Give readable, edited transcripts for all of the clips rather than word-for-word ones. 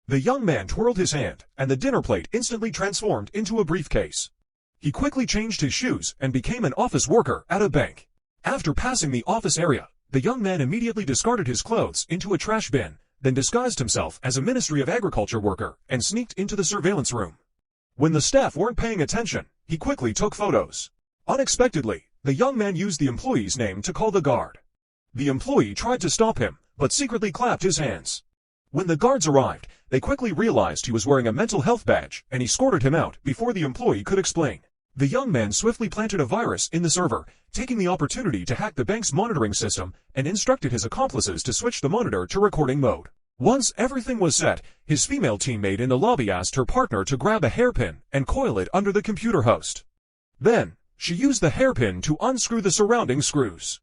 The young man twirled his hand, and the dinner plate instantly transformed into a briefcase. He quickly changed his shoes and became an office worker at a bank. After passing the office area, the young man immediately discarded his clothes into a trash bin, then disguised himself as a Ministry of Agriculture worker and sneaked into the surveillance room. When the staff weren't paying attention, he quickly took photos. Unexpectedly, the young man used the employee's name to call the guard. The employee tried to stop him, but secretly clapped his hands. When the guards arrived, they quickly realized he was wearing a mental health badge and escorted him out before the employee could explain. The young man swiftly planted a virus in the server, taking the opportunity to hack the bank's monitoring system, and instructed his accomplices to switch the monitor to recording mode. Once everything was set, his female teammate in the lobby asked her partner to grab a hairpin and coil it under the computer host. Then, she used the hairpin to unscrew the surrounding screws.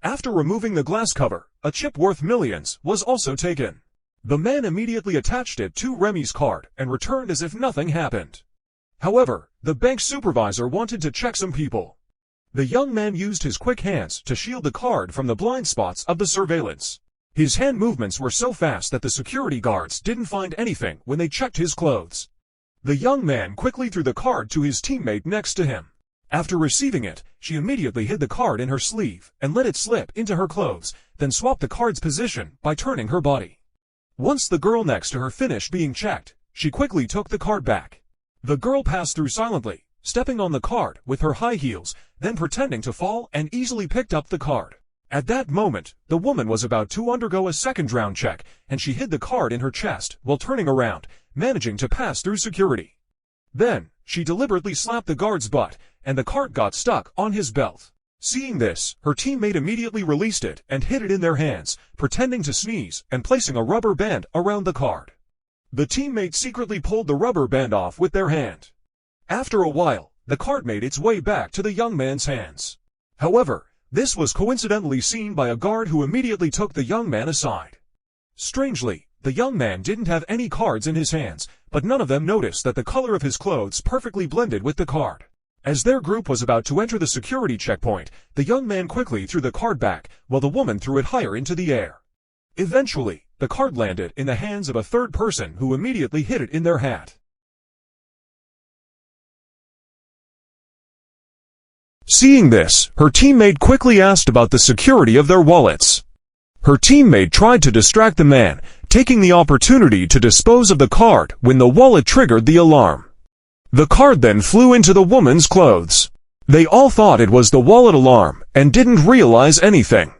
After removing the glass cover, a chip worth millions was also taken. The man immediately attached it to Remy's card and returned as if nothing happened. However, the bank supervisor wanted to check some people. The young man used his quick hands to shield the card from the blind spots of the surveillance. His hand movements were so fast that the security guards didn't find anything when they checked his clothes. The young man quickly threw the card to his teammate next to him. After receiving it, she immediately hid the card in her sleeve and let it slip into her clothes, then swapped the card's position by turning her body. Once the girl next to her finished being checked, she quickly took the card back. The girl passed through silently, stepping on the card with her high heels, then pretending to fall and easily picked up the card. At that moment, the woman was about to undergo a second round check, and she hid the card in her chest while turning around, managing to pass through security. Then, she deliberately slapped the guard's butt, and the card got stuck on his belt. Seeing this, her teammate immediately released it and hid it in their hands, pretending to sneeze and placing a rubber band around the card. The teammate secretly pulled the rubber band off with their hand. After a while, the card made its way back to the young man's hands. However, this was coincidentally seen by a guard who immediately took the young man aside. Strangely, the young man didn't have any cards in his hands, but none of them noticed that the color of his clothes perfectly blended with the card. As their group was about to enter the security checkpoint, the young man quickly threw the card back, while the woman threw it higher into the air. Eventually, the card landed in the hands of a third person who immediately hid it in their hat. Seeing this, her teammate quickly asked about the security of their wallets. Her teammate tried to distract the man, taking the opportunity to dispose of the card when the wallet triggered the alarm. The card then flew into the woman's clothes. They all thought it was the wallet alarm and didn't realize anything.